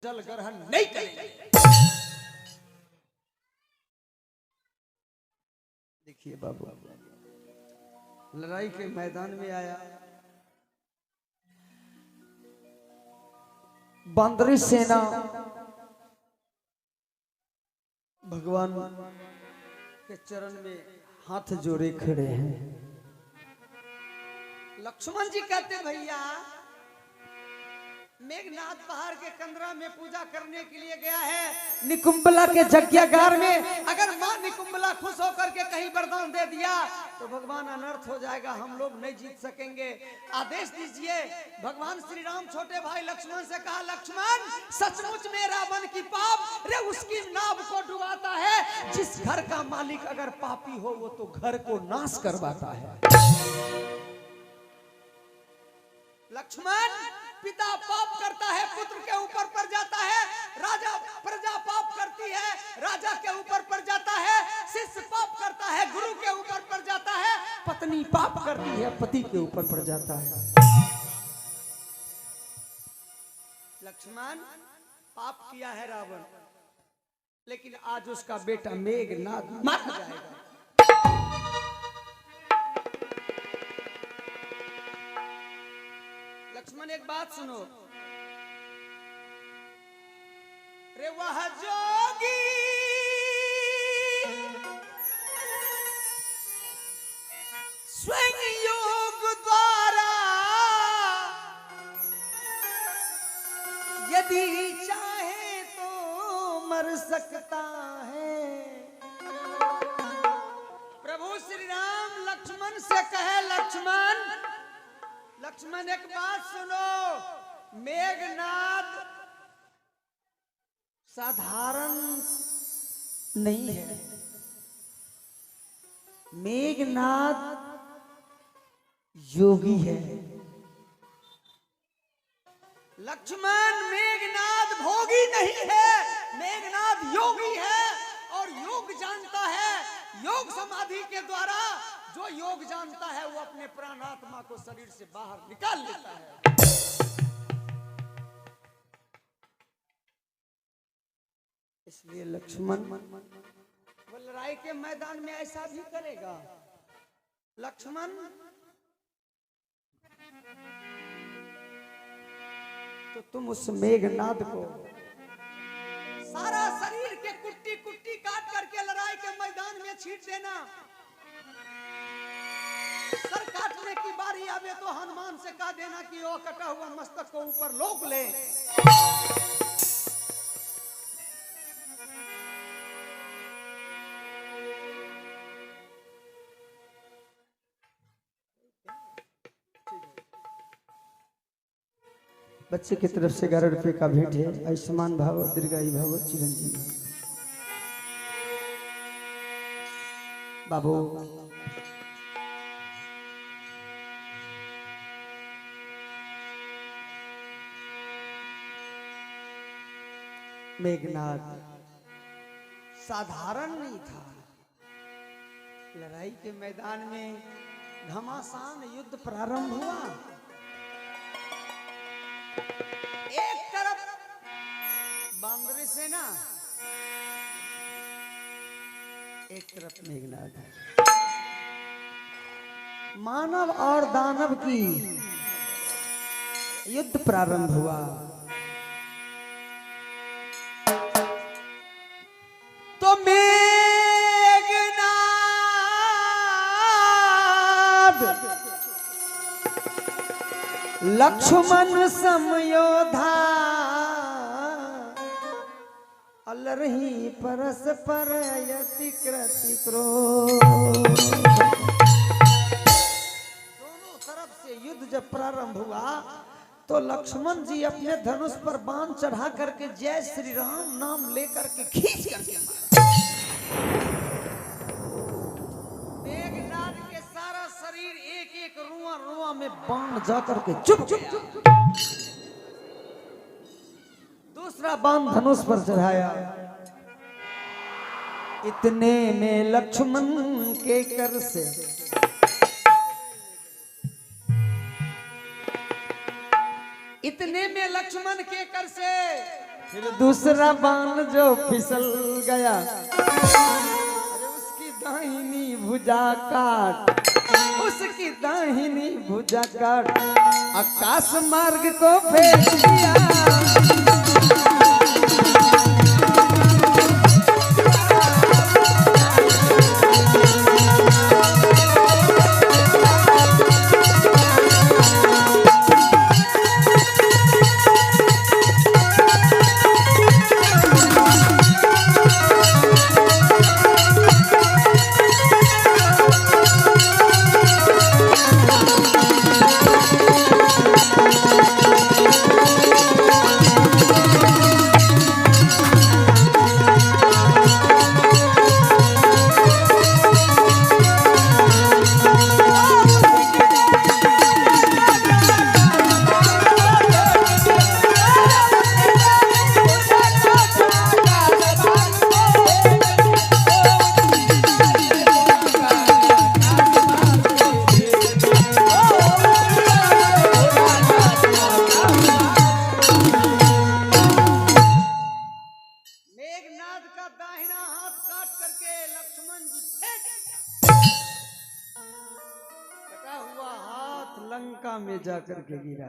जल ग्रहण नहीं करेंगे। देखिए बाबू, लड़ाई के मैदान में आया, बांदरी सेना भगवान के चरण में हाथ जोड़े खड़े हैं। लक्ष्मण जी कहते भैया मेघनाथ पहाड़ के कंदरा में पूजा करने के लिए गया है निकुंबला के यज्ञागार में। अगर मां निकुंबला खुश होकर के कहीं वरदान दे दिया तो भगवान अनर्थ हो जाएगा, हम लोग नहीं जीत सकेंगे, आदेश दीजिए। भगवान श्री राम छोटे भाई लक्ष्मण से कहा, लक्ष्मण सचमुच में रावण की पाप रे उसकी नाव को डुबाता है। जिस घर का मालिक अगर पापी हो वो तो घर को नाश करवाता है। लक्ष्मण पिता पाप करता है पुत्र के ऊपर पड़ जाता है, राजा प्रजा पाप करती है राजा के ऊपर पड़ जाता है, शिष्य पाप करता है गुरु के ऊपर पड़ जाता है, पत्नी पाप करती है पति के ऊपर पड़ जाता है। लक्ष्मण पाप किया है रावण, लेकिन आज उसका बेटा मेघनाद मर जाएगा। लक्ष्मण एक बात सुनो, रे वह जोगी स्वयं योग द्वारा यदि चाहे तो मर सकता है। प्रभु श्री राम लक्ष्मण से कहे, लक्ष्मण एक बात सुनो, मेघनाद साधारण नहीं है, मेघनाद योगी है। लक्ष्मण मेघनाद भोगी नहीं है, मेघनाद योगी है और योग जानता है। योग समाधि के द्वारा जो योग जानता है वो अपने प्राणात्मा को शरीर से बाहर निकाल लेता है। इसलिए लक्ष्मण वो लड़ाई के मैदान में ऐसा भी करेगा। लक्ष्मण तो तुम उस मेघनाद को सारा शरीर के कुट्टी कुट्टी काट करके लड़ाई के मैदान में छींट देना। सर काटने की बारी आवे तो हनुमान से कह देना कि वो कटा हुआ मस्तक को ऊपर लोक ले। बच्चे की तरफ से 11 रुपए का भेंट है। आयुष्मान भाव दीर्घायु भाव चिरंजीवी बाबू। मेघनाद साधारण नहीं था, लड़ाई के मैदान में घमासान युद्ध प्रारंभ हुआ। एक तरफ बांदरी सेना, एक तरफ मेघनाद। मानव और दानव की युद्ध प्रारंभ हुआ। तो मेघनाद लक्ष्मण समयोधा अलरही परस्पर यति कृति क्रोध। दोनों तरफ से युद्ध जब प्रारंभ हुआ तो लक्ष्मण जी अपने धनुष पर बाण चढ़ा करके जय श्री राम नाम लेकर के खींच करके मारा। मेघनाद के सारा शरीर एक एक रुआ रुआ में बाण जाकर के चुप चुप। दूसरा बाण धनुष पर चढ़ाया, इतने में लक्ष्मण के कर से इतने में लक्ष्मण के कर से फिर दूसरा बाण जो फिसल गया, अरे उसकी दाहिनी भुजा काट, उसकी दाहिनी भुजा काट, आकाश मार्ग को फेंक दिया। लंका में जाकर के गिरा।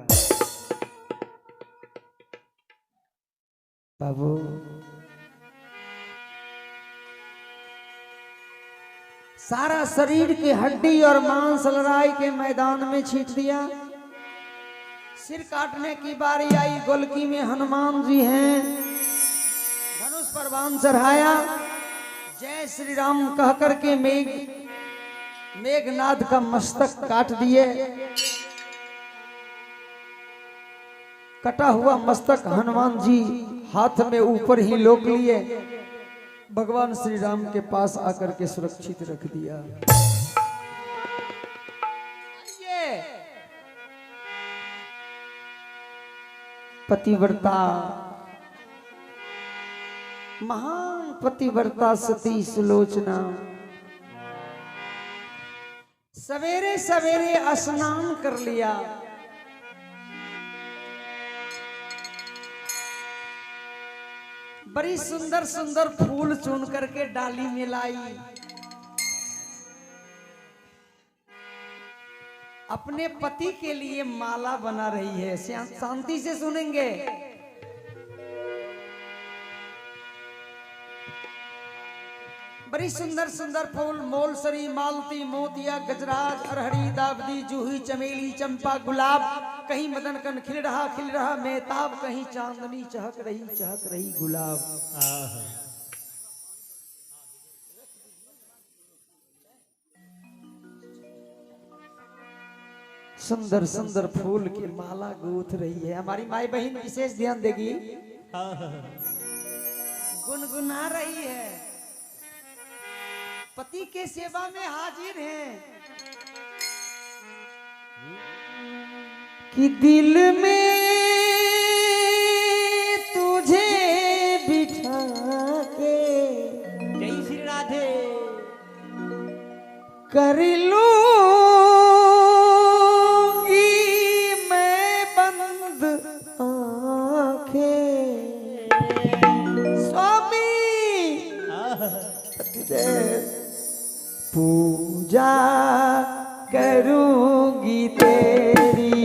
बाबू सारा शरीर की हड्डी और मांस लड़ाई के मैदान में छींट दिया। सिर काटने की बारी आई, गोलकी में हनुमान जी हैं, धनुष पर बाण चढ़ाया, जय श्री राम कह करके मेघनाद का मस्तक काट दिए। कटा हुआ मस्तक हनुमान जी हाथ में ऊपर ही लोक लिए, भगवान श्री राम के पास आकर के सुरक्षित रख दिया। ये पतिव्रता, महान पतिव्रता सती सुलोचना सवेरे सवेरे स्नान कर लिया, बड़ी सुंदर सुंदर फूल चुन करके डाली में लाई, अपने पति के लिए माला बना रही है। शांति से सुनेंगे। बड़ी सुंदर सुंदर फूल, मोलसरी, मालती, मोतिया, गजराज, अरहरी, दाबदी, जूही, चमेली, चंपा, गुलाब, कहीं मदनकन खिल रहा मेहताब, कहीं चांदनी चहक रही गुलाब। सुंदर सुंदर फूल की माला गूंथ रही है। हमारी माई बहन विशेष ध्यान देगी, गुनगुना रही है, पति के सेवा में हाजिर हैं कि दिल में तुझे बिठा के, जय श्री राधे, कर लूंगी मैं बंद आंखें। स्वामी पूजा करूंगी तेरी,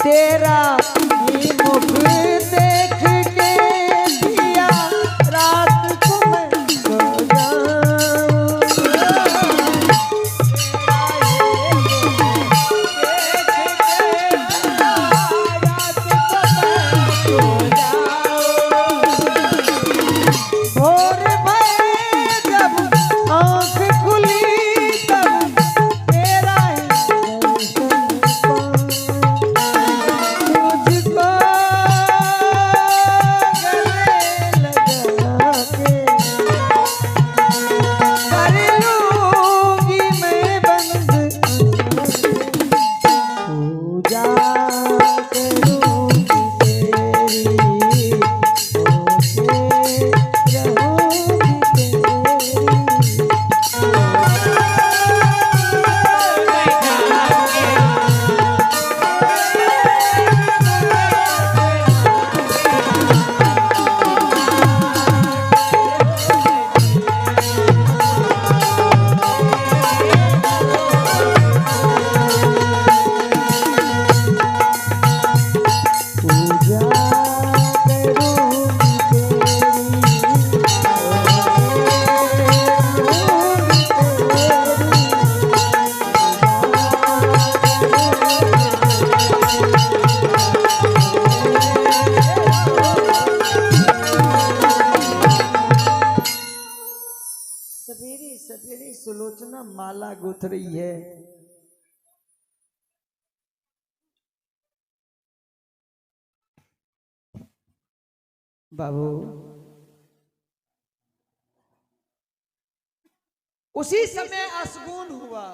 तेरा ही मुख देख के दिया रात को मैं सो जाऊं। भोर भये जब आँख खुली तब तेरा ही तुझको गले लगा के कर लूंगी मैं बंद पूजा करूंगी तेरी सवेरे सवेरे सुलोचना माला गुथ रही है। बाबू उसी समय असगुन हुआ।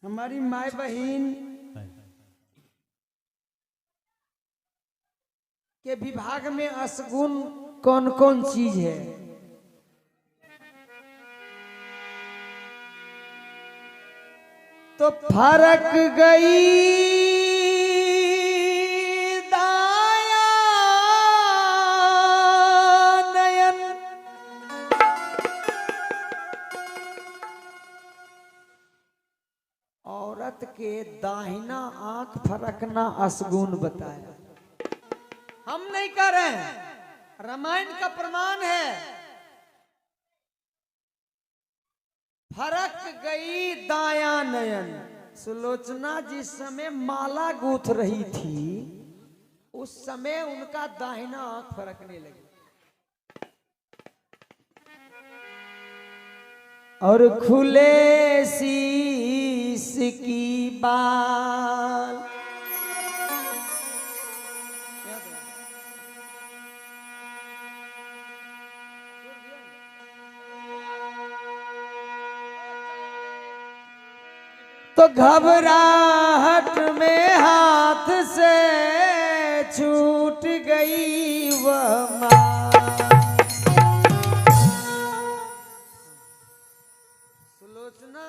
हमारी माय बहन के विभाग में असगुन कौन कौन चीज है? तो फरक गई दाया नयन, औरत के दाहिना आंख फरकना असगुन बताया। हम नहीं कर रहे हैं, रामायण का प्रमाण है। फरक गई दाया नयन। सुलोचना जिस समय माला गूंथ रही थी उस समय उनका दाहिना आंख फरकने लगी और खुले शीश की बाल। तो घबराहट में हाथ से छूट गई वह माँ। सुलोचना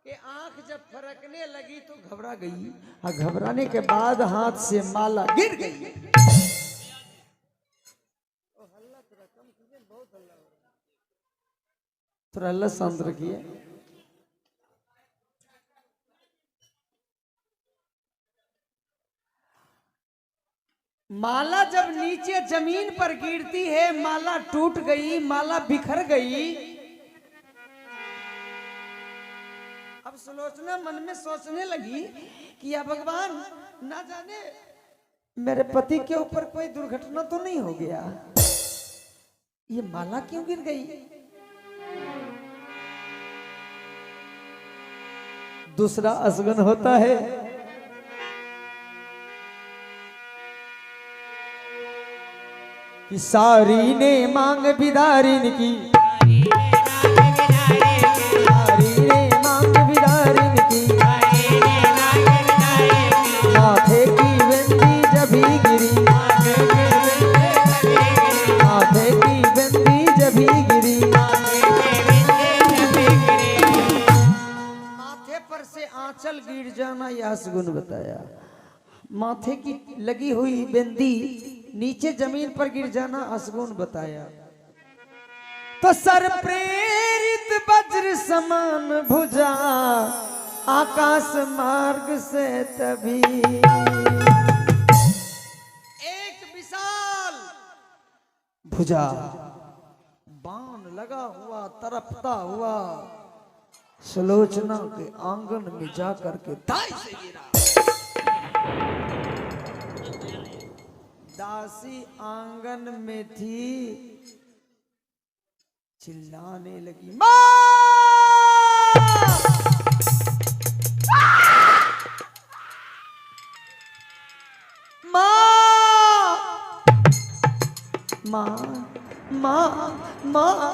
के आंख जब फरकने लगी तो घबरा गई और घबराने के बाद हाथ से माला गिर गई। थोड़ा हल्ला शांत रखिए। माला जब नीचे जमीन पर गिरती है, माला टूट गई, माला बिखर गई। अब सुलोचना मन में सोचने लगी कि या भगवान ना जाने मेरे पति के ऊपर कोई दुर्घटना तो नहीं हो गया, ये माला क्यों गिर गई। दूसरा असगन होता है कि सारी ने मांग बिदारिन की, सारी ने मांग बिदारिन की, माथे की बंदी जभी गिरी, माथे की बंदी जभी गिरी। माथे पर से आंचल गिर जाना यह असगुन बताया। माथे की लगी हुई बिंदी नीचे जमीन पर गिर जाना असगुन बताया। तो सर प्रेरित वज्र समान भुजा आकाश मार्ग से तभी एक विशाल भुजा बाण लगा हुआ तरफता हुआ सुलोचना के आंगन में जाकर के दाई से गिरा। दासी आंगन में थी, चिल्लाने लगी, मां मां मां मां।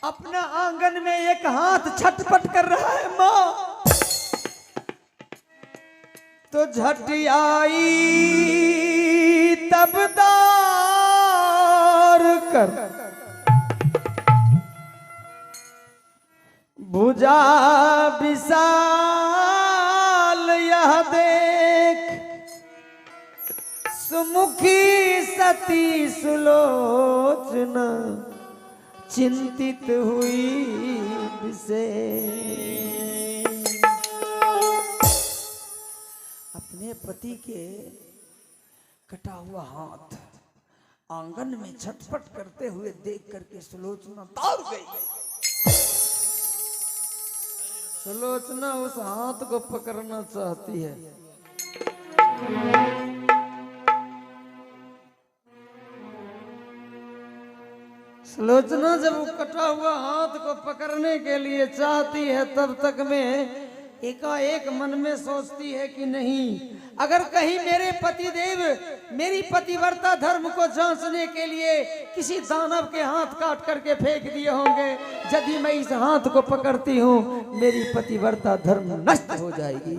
अपना आंगन में एक हाथ छटपट कर रहा है मां। तो झट आई तबदार कर भुजा विशाल यह देख सुमुखी सती सुलोचना चिंतित हुई विशेष। अपने पति के कटा हुआ हाथ आंगन में छटपट करते हुए देख करके सुलोचना दौड़ गई। सुलोचना उस हाथ को पकड़ना चाहती है। सुलोचना जब वो कटा हुआ हाथ को पकड़ने के लिए चाहती है, तब तक में एकाएक मन में सोचती है कि नहीं, अगर कहीं मेरे पतिदेव मेरी पतिव्रता धर्म को जांचने के लिए किसी दानव के हाथ काट करके फेंक दिए होंगे, यदि मैं इस हाथ को पकड़ती हूँ मेरी पतिव्रता धर्म नष्ट हो जाएगी।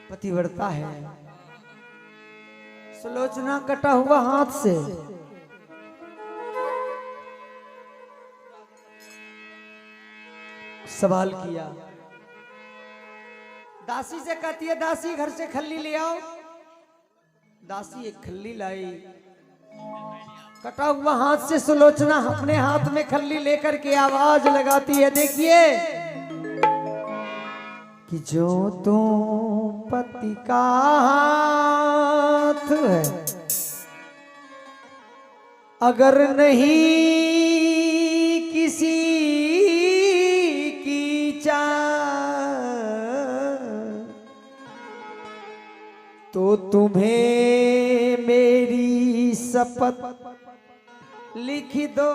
पतिव्रता है, सुलोचना कटा हुआ हाथ से सवाल किया। दासी से कहती है, दासी घर से खल्ली ले आओ। दासी एक खल्ली लाई। कटा हुआ हाथ से सुलोचना अपने हाथ में खल्ली लेकर के आवाज लगाती है, देखिए कि जो तुम पति का हाथ है, अगर नहीं किसी की चाह, तो तुम्हें मेरी शपथ लिख दो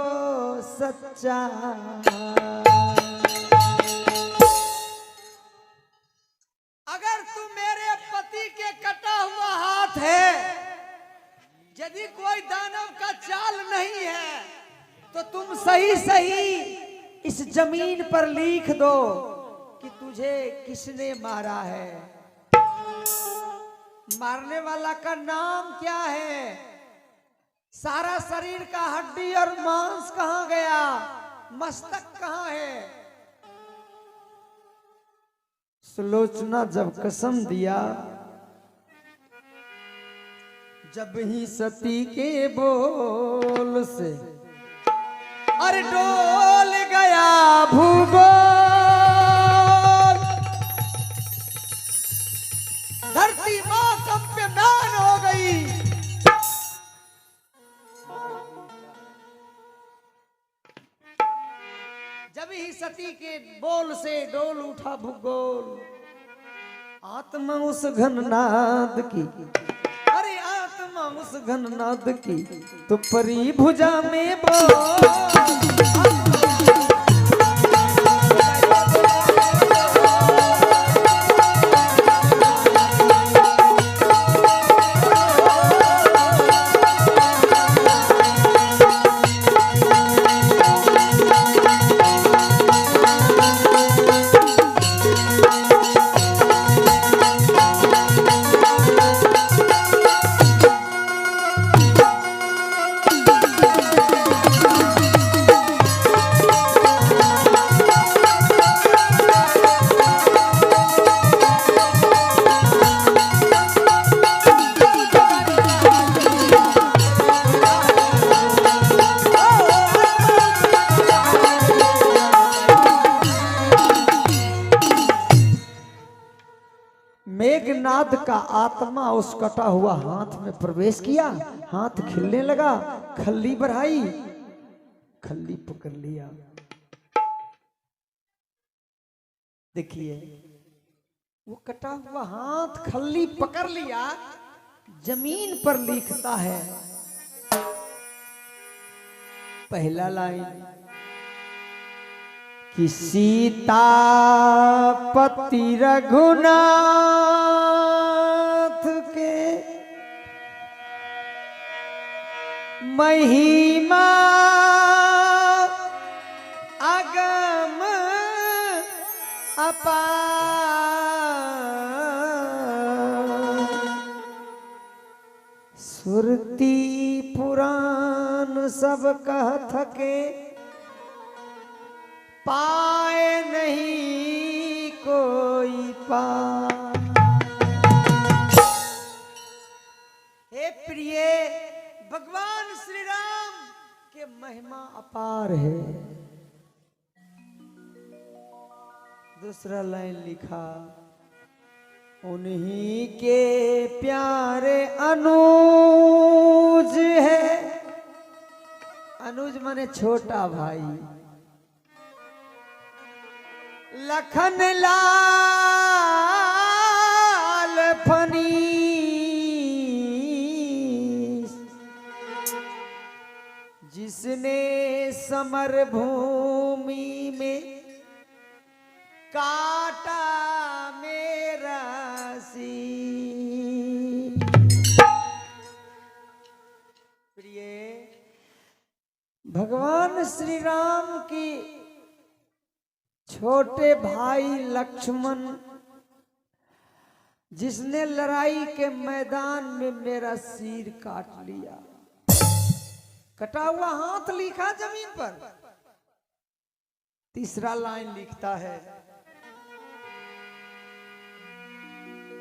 सच्चा। अगर तुम मेरे पति के कटा हुआ हाथ है, यदि कोई दानव का चाल नहीं है, तो तुम सही सही इस जमीन पर लिख दो कि तुझे किसने मारा है। मारने वाला का नाम क्या है, सारा शरीर का हड्डी और मांस कहाँ गया, मस्तक कहाँ है। सुलोचना जब कसम दिया, जब ही सती के बोल से अरे डोल गया भूगोल, धरती मां कंप्यमान हो गई। जब ही सती के बोल से डोल उठा भूगोल, आत्मा उस घननाद की, अरे आत्मा उस घननाद की, तो परी भुजा में बोल। प्रहलाद का आत्मा उस कटा हुआ हाथ में प्रवेश किया, हाथ खिलने लगा, खल्ली बढ़ाई, खल्ली पकड़ लिया। देखिए वो कटा हुआ हाथ खल्ली पकड़ लिया, जमीन पर लिखता है पहला लाइन कि सीतापति रघुनाथ के महिमा अगम अपार, सुरती पुराण सब कह थके, पाए नहीं कोई पार। हे प्रिय, भगवान श्री राम के महिमा अपार है। दूसरा लाइन लिखा उन्हीं के प्यारे अनुज है, अनुज माने छोटा भाई, लखन लाल फनीस, जिसने समर भूमि में काटा मेरा सीस। प्रिय, भगवान श्री राम की छोटे भाई लक्ष्मण, जिसने लड़ाई के मैदान में मेरा सिर काट लिया, कटा हुआ हाथ लिखा जमीन पर। तीसरा लाइन लिखता है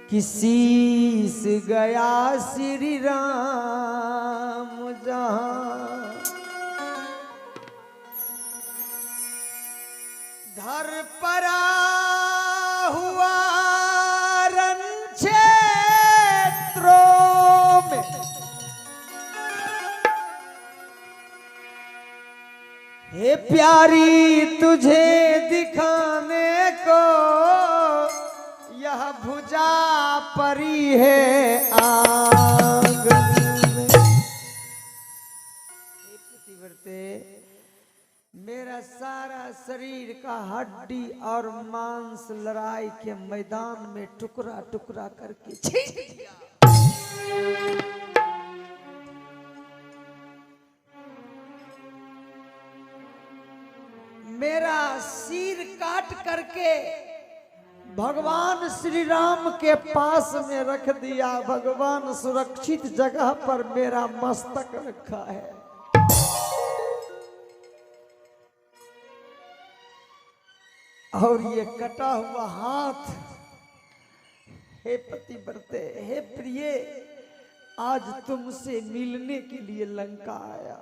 कि शीस गया श्री राम जहां, धर परा हुआ रण क्षेत्रों में, हे प्यारी तुझे दिखाने को यह भुजा परी है आंगन में। हे पतिव्रते, मेरा सारा शरीर का हड्डी और मांस लड़ाई के मैदान में टुकड़ा टुकड़ा करके छीन दिया। मेरा सिर काट करके भगवान श्री राम के पास में रख दिया। भगवान सुरक्षित जगह पर मेरा मस्तक रखा है। और ये कटा हुआ हाथ, हे पतिव्रते, हे प्रिय, आज तुमसे मिलने के लिए लंका आया।